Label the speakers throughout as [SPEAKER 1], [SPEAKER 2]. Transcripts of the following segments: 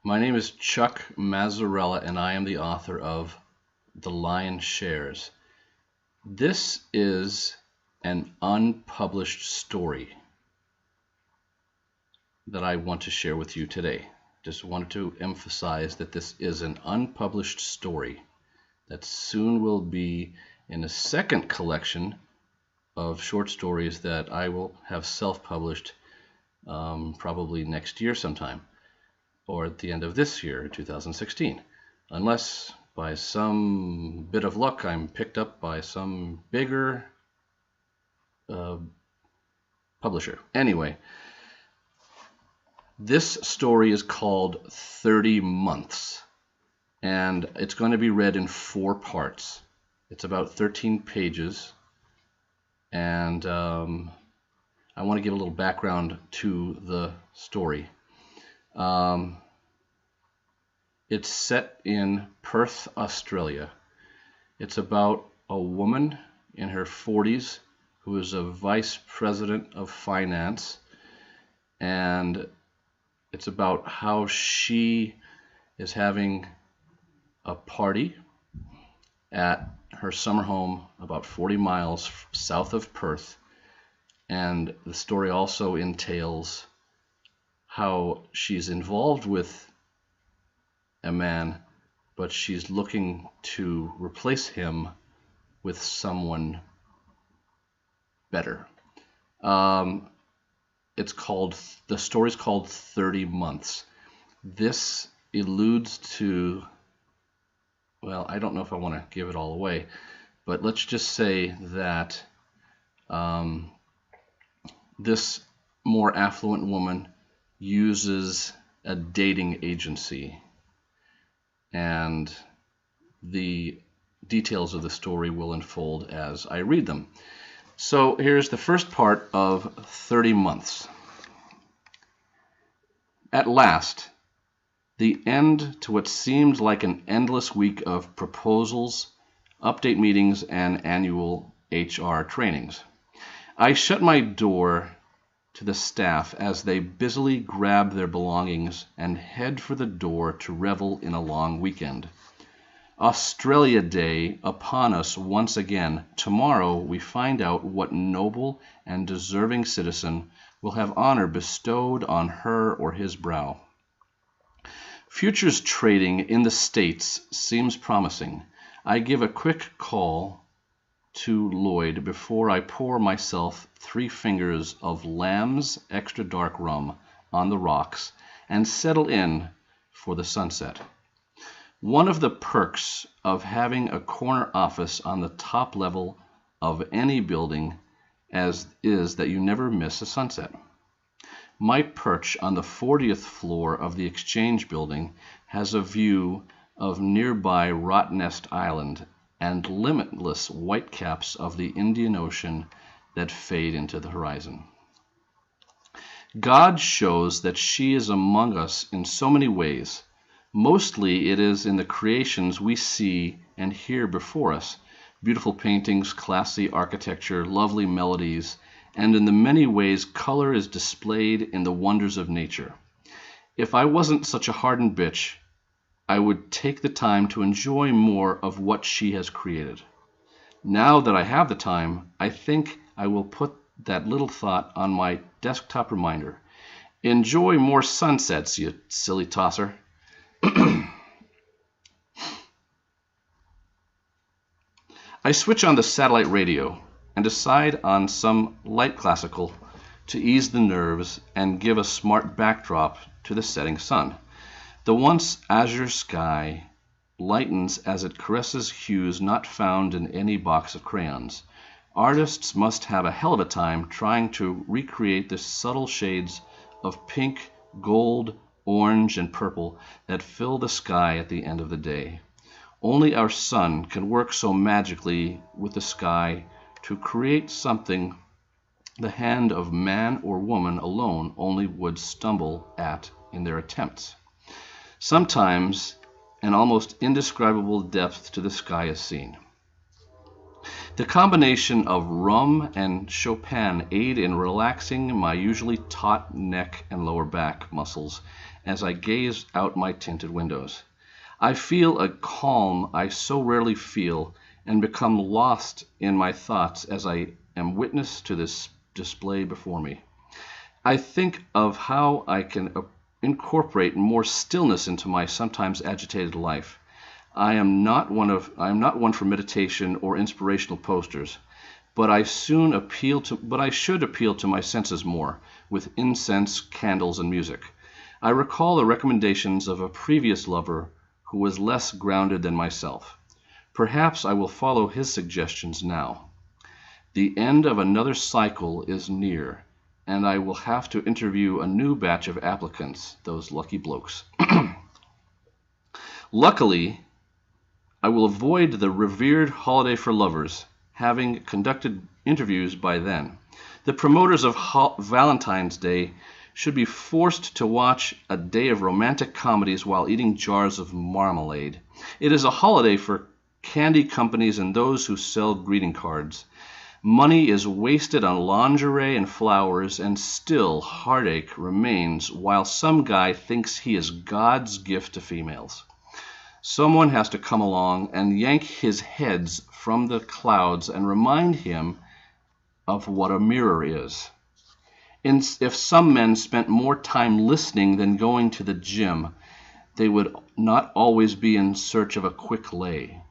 [SPEAKER 1] My name is Chuck Mazzarella, and I am the author of The Lion Shares. This is an unpublished story that I want to share with you today. Just wanted to emphasize that this is an unpublished story that soon will be in a second collection of short stories that I will have self-published probably next year sometime, or at the end of this year, 2016, unless by some bit of luck I'm picked up by some bigger publisher. Anyway, this story is called 30 Months, and it's going to be read in 4 parts. It's about 13 pages, and I want to give a little background to the story. It's set in Perth, Australia. It's about a woman in her 40s who is a vice president of finance, and it's about how she is having a party at her summer home about 40 miles south of Perth. And the story also entails how she's involved with a man, but she's looking to replace him with someone better. The story's called 30 Months. This alludes to, well, I don't know if I want to give it all away, but let's just say that this more affluent woman uses a dating agency, and the details of the story will unfold as I read them. So here's the first part of 30 Months. At last, the end to what seemed like an endless week of proposals, update meetings, and annual HR trainings. I shut my door to the staff as they busily grab their belongings and head for the door to revel in a long weekend. Australia Day upon us once again. Tomorrow we find out what noble and deserving citizen will have honor bestowed on her or his brow. Futures trading in the States seems promising. I give a quick call to Lloyd before I pour myself 3 fingers of Lamb's extra dark rum on the rocks and settle in for the sunset. One of the perks of having a corner office on the top level of any building is that you never miss a sunset. My perch on the 40th floor of the Exchange Building has a view of nearby Rottnest Island and limitless whitecaps of the Indian Ocean that fade into the horizon. God shows that she is among us in so many ways. Mostly it is in the creations we see and hear before us, beautiful paintings, classy architecture, lovely melodies, and in the many ways color is displayed in the wonders of nature. If I wasn't such a hardened bitch, I would take the time to enjoy more of what she has created. Now that I have the time, I think I will put that little thought on my desktop reminder. Enjoy more sunsets, you silly tosser. I switch on the satellite radio and decide on some light classical to ease the nerves and give a smart backdrop to the setting sun. The once azure sky lightens as it caresses hues not found in any box of crayons. Artists must have a hell of a time trying to recreate the subtle shades of pink, gold, orange, and purple that fill the sky at the end of the day. Only our sun can work so magically with the sky to create something the hand of man or woman alone only would stumble at in their attempts. Sometimes an almost indescribable depth to the sky is seen. The combination of rum and Chopin aid in relaxing my usually taut neck and lower back muscles as I gaze out my tinted windows. I feel a calm I so rarely feel and become lost in my thoughts as I am witness to this display before me. I think of how I can incorporate more stillness into my sometimes agitated life. I am not one for meditation or inspirational posters, but I should appeal to my senses more with incense, candles, and music. I recall the recommendations of a previous lover who was less grounded than myself. Perhaps I will follow his suggestions now. The end of another cycle is near, and I will have to interview a new batch of applicants, those lucky blokes. Luckily, I will avoid the revered holiday for lovers, having conducted interviews by then. The promoters of Valentine's Day should be forced to watch a day of romantic comedies while eating jars of marmalade. It is a holiday for candy companies and those who sell greeting cards. Money is wasted on lingerie and flowers, and still heartache remains while some guy thinks he is God's gift to females. Someone has to come along and yank his heads from the clouds and remind him of what a mirror is. If some men spent more time listening than going to the gym, they would not always be in search of a quick lay.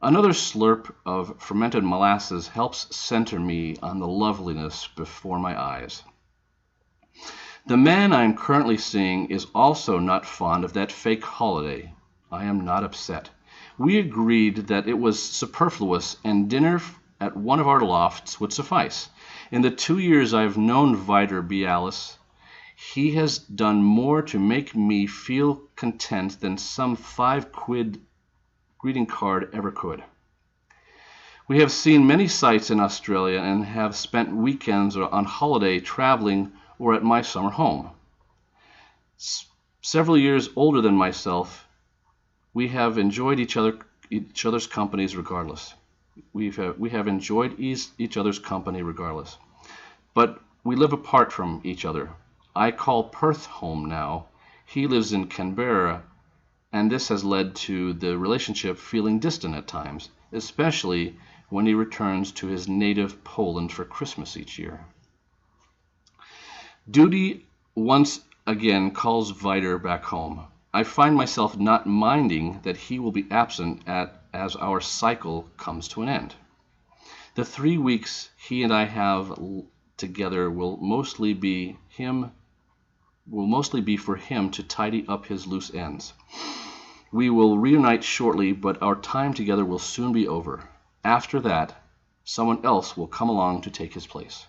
[SPEAKER 1] Another slurp of fermented molasses helps center me on the loveliness before my eyes. The man I am currently seeing is also not fond of that fake holiday. I am not upset. We agreed that it was superfluous and dinner at one of our lofts would suffice. In the 2 years I've known Vider Bialis, he has done more to make me feel content than some 5 quid greeting card ever could. We have seen many sights in Australia and have spent weekends or on holiday traveling or at my summer home. Several years older than myself, we have enjoyed each other's companies regardless. We have enjoyed each other's company regardless. But we live apart from each other. I call Perth home now. He lives in Canberra, and this has led to the relationship feeling distant at times, especially when he returns to his native Poland for Christmas each year. Duty once again calls Vider back home. I find myself not minding that he will be absent as our cycle comes to an end. The 3 weeks he and I have together will mostly be for him to tidy up his loose ends. We will reunite shortly, but our time together will soon be over. After that, someone else will come along to take his place.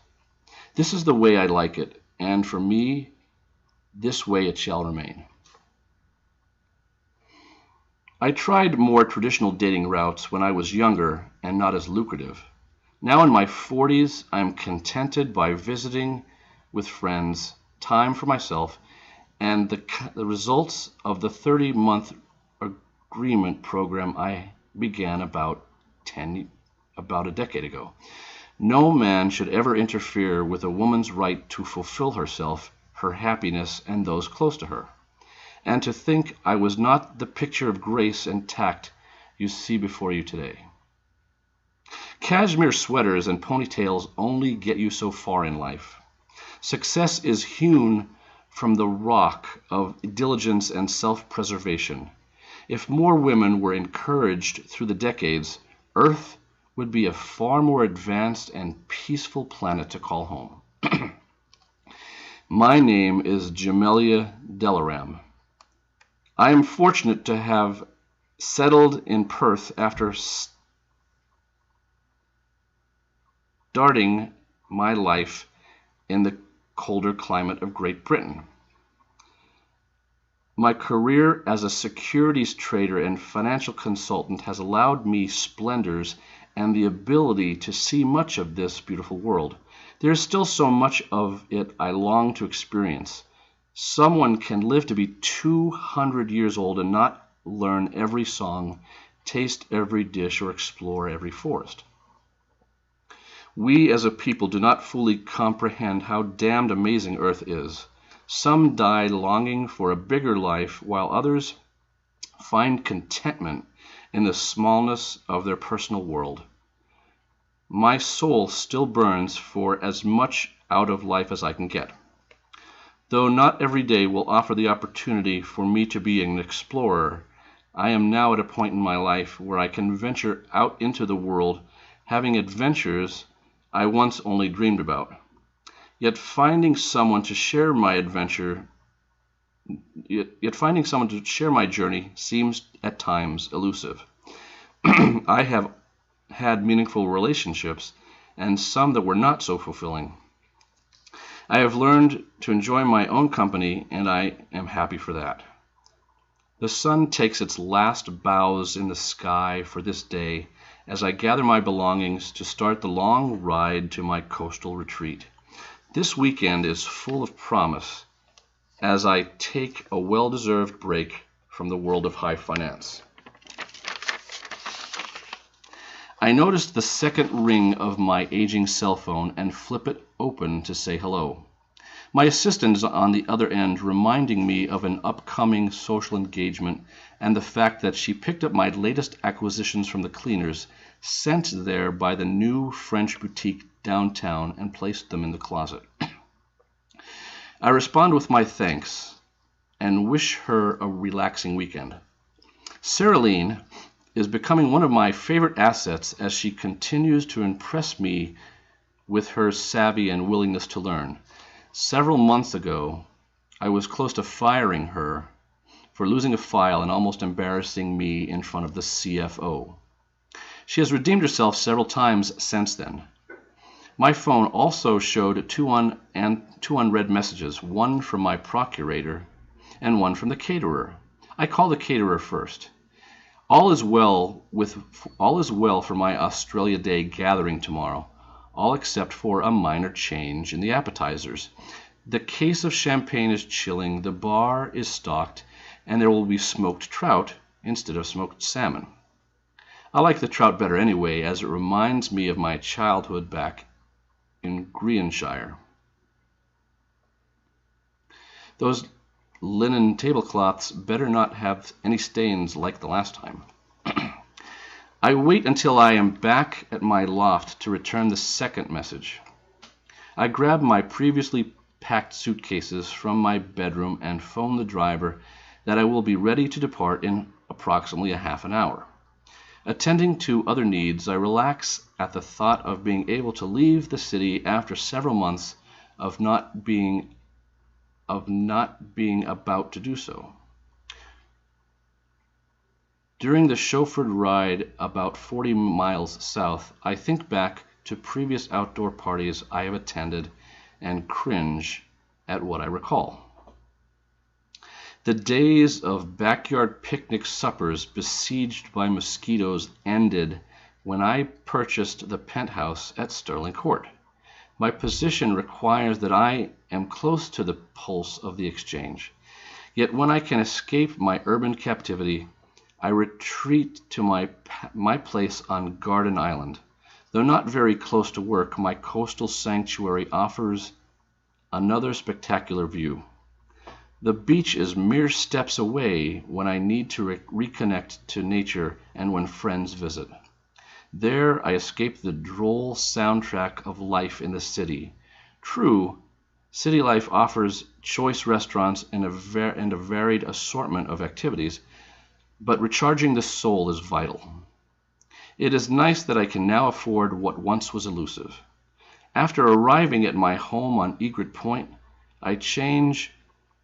[SPEAKER 1] This is the way I like it, and for me, this way it shall remain. I tried more traditional dating routes when I was younger and not as lucrative. Now in my 40s, I am contented by visiting with friends, time for myself, and the results of the 30-month agreement program I began about a decade ago. No man should ever interfere with a woman's right to fulfill herself, her happiness, and those close to her. And to think I was not the picture of grace and tact you see before you today. Cashmere sweaters and ponytails only get you so far in life. Success is hewn from the rock of diligence and self-preservation. If more women were encouraged through the decades, Earth would be a far more advanced and peaceful planet to call home. My name is Jamelia Delaram. I am fortunate to have settled in Perth after starting my life in the colder climate of Great Britain. My career as a securities trader and financial consultant has allowed me splendors and the ability to see much of this beautiful world. There is still so much of it I long to experience. Someone can live to be 200 years old and not learn every song, taste every dish, or explore every forest. We as a people do not fully comprehend how damned amazing Earth is. Some die longing for a bigger life, while others find contentment in the smallness of their personal world. My soul still burns for as much out of life as I can get. Though not every day will offer the opportunity for me to be an explorer, I am now at a point in my life where I can venture out into the world, having adventures I once only dreamed about. Yet finding someone to share my journey seems at times elusive. I have had meaningful relationships, and some that were not so fulfilling. I have learned to enjoy my own company, and I am happy for that. The sun takes its last bows in the sky for this day as I gather my belongings to start the long ride to my coastal retreat. This weekend is full of promise as I take a well-deserved break from the world of high finance. I noticed the second ring of my aging cell phone and flip it open to say hello. My assistant is on the other end, reminding me of an upcoming social engagement and the fact that she picked up my latest acquisitions from the cleaners, sent there by the new French boutique downtown, and placed them in the closet. I respond with my thanks and wish her a relaxing weekend. Saraline is becoming one of my favorite assets as she continues to impress me with her savvy and willingness to learn. Several months ago, I was close to firing her for losing a file and almost embarrassing me in front of the CFO. She has redeemed herself several times since then. My phone also showed two unread messages, one from my procurator and one from the caterer. I call the caterer first. All is well for my Australia Day gathering tomorrow, all except for a minor change in the appetizers. The case of champagne is chilling, the bar is stocked, and there will be smoked trout instead of smoked salmon. I like the trout better anyway, as it reminds me of my childhood back in Greenshire. Those linen tablecloths better not have any stains like the last time. I wait until I am back at my loft to return the second message. I grab my previously packed suitcases from my bedroom and phone the driver that I will be ready to depart in approximately a half an hour. Attending to other needs, I relax at the thought of being able to leave the city after several months of not being about to do so. During the chauffeured ride about 40 miles south, I think back to previous outdoor parties I have attended and cringe at what I recall. The days of backyard picnic suppers besieged by mosquitoes ended when I purchased the penthouse at Stirling Court. My position requires that I am close to the pulse of the exchange. Yet when I can escape my urban captivity, I retreat to my place on Garden Island. Though not very close to work, my coastal sanctuary offers another spectacular view. The beach is mere steps away when I need to reconnect to nature and when friends visit. There I escape the droll soundtrack of life in the city. True, city life offers choice restaurants and a varied assortment of activities, but recharging the soul is vital. It is nice that I can now afford what once was elusive. After arriving at my home on Egret Point, I change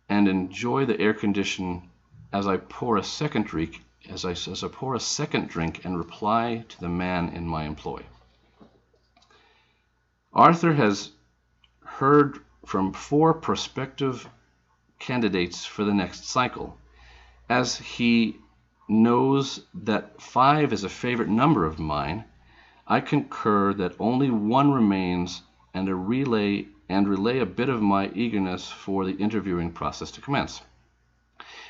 [SPEAKER 1] and enjoy the air condition as I pour a second drink and reply to the man in my employ. Arthur has heard from 4 prospective candidates for the next cycle. As he knows that 5 is a favorite number of mine, I concur that only one remains and relay a bit of my eagerness for the interviewing process to commence.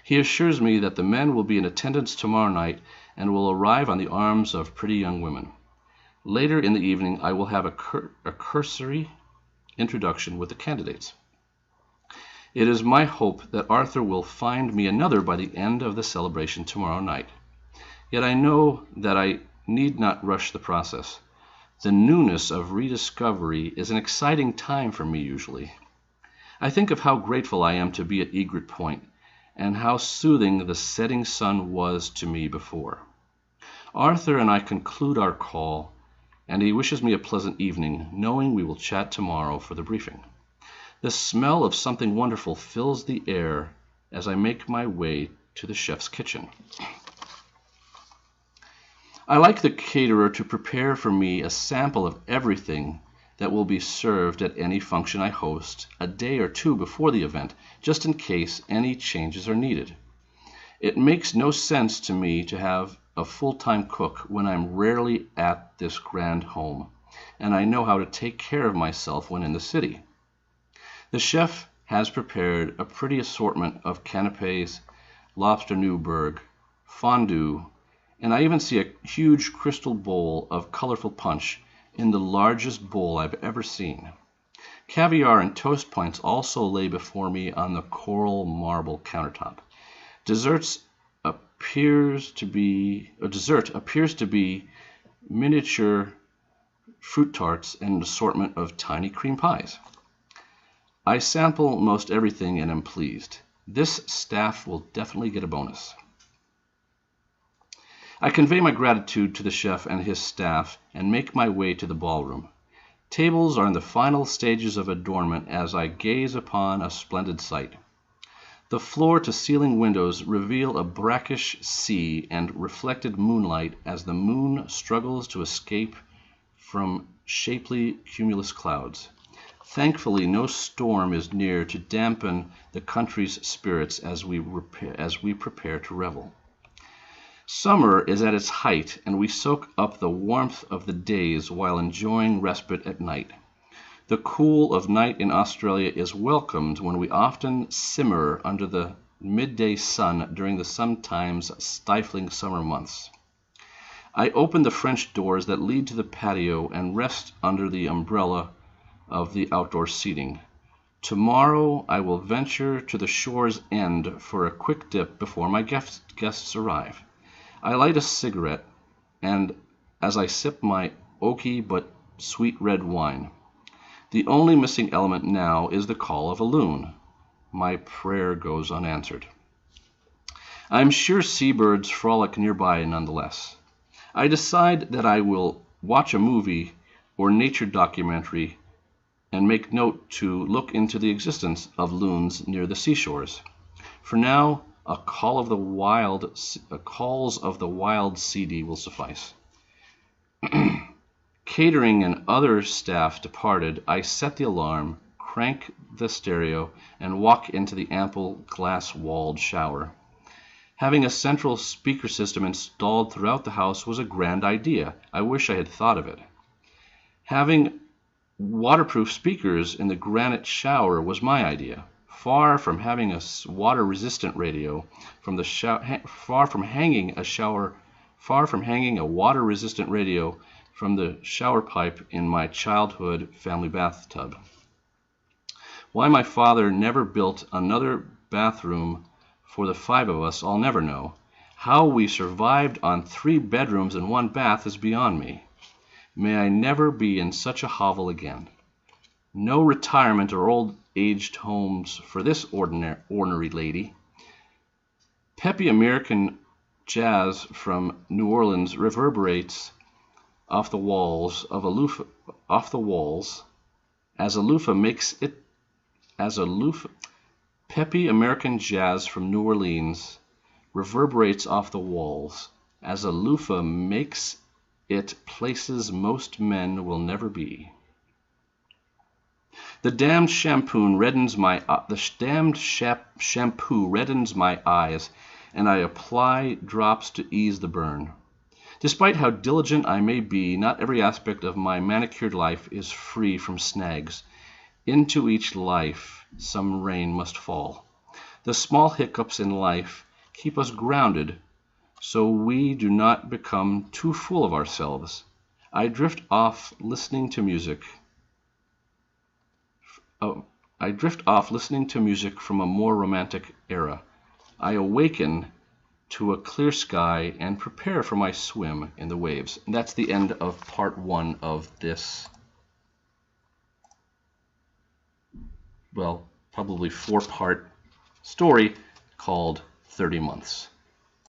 [SPEAKER 1] He assures me that the men will be in attendance tomorrow night and will arrive on the arms of pretty young women. Later in the evening, I will have a cursory introduction with the candidates. It is my hope that Arthur will find me another by the end of the celebration tomorrow night. Yet I know that I need not rush the process. The newness of rediscovery is an exciting time for me usually. I think of how grateful I am to be at Egret Point, and how soothing the setting sun was to me before. Arthur and I conclude our call, and he wishes me a pleasant evening, knowing we will chat tomorrow for the briefing. The smell of something wonderful fills the air as I make my way to the chef's kitchen. I like the caterer to prepare for me a sample of everything that will be served at any function I host a day or two before the event, just in case any changes are needed. It makes no sense to me to have a full-time cook when I'm rarely at this grand home, and I know how to take care of myself when in the city. The chef has prepared a pretty assortment of canapes, lobster Newburg, fondue, and I even see a huge crystal bowl of colorful punch in the largest bowl I've ever seen. Caviar and toast points also lay before me on the coral marble countertop. Dessert appears to be miniature fruit tarts and an assortment of tiny cream pies. I sample most everything and am pleased. This staff will definitely get a bonus. I convey my gratitude to the chef and his staff and make my way to the ballroom. Tables are in the final stages of adornment as I gaze upon a splendid sight. The floor-to-ceiling windows reveal a brackish sea and reflected moonlight as the moon struggles to escape from shapely cumulus clouds. Thankfully, no storm is near to dampen the country's spirits as we prepare to revel. Summer is at its height, and we soak up the warmth of the days while enjoying respite at night. The cool of night in Australia is welcomed when we often simmer under the midday sun during the sometimes stifling summer months. I open the French doors that lead to the patio and rest under the umbrella of the outdoor seating. Tomorrow I will venture to the shore's end for a quick dip before my guests arrive. I light a cigarette, and as I sip my oaky but sweet red wine. The only missing element now is the call of a loon. My prayer goes unanswered. I am sure seabirds frolic nearby nonetheless. I decide that I will watch a movie or nature documentary and make note to look into the existence of loons near the seashores. For now, a calls of the wild CD will suffice. Catering and other staff departed, I set the alarm, crank the stereo, and walk into the ample glass-walled shower. Having a central speaker system installed throughout the house was a grand idea. I wish I had thought of it. Having waterproof speakers in the granite shower was my idea. Far from hanging a water-resistant radio from the shower pipe in my childhood family bathtub. Why my father never built another bathroom for the 5 of us, I'll never know. How we survived on 3 bedrooms and 1 bath is beyond me. May I never be in such a hovel again. No retirement or old-aged homes for this ornery lady. Peppy American jazz from New Orleans reverberates off the walls as a loofah makes it. Peppy American jazz from New Orleans reverberates off the walls as a loofah makes it places most men will never be. The damned shampoo reddens my eyes, and I apply drops to ease the burn. Despite how diligent I may be, not every aspect of my manicured life is free from snags. Into each life some rain must fall. The small hiccups in life keep us grounded so we do not become too full of ourselves. I drift off listening to music. I drift off listening to music from a more romantic era. I awaken to a clear sky and prepare for my swim in the waves. And that's the end of part 1 of this, well, probably 4-part story called 30 Months.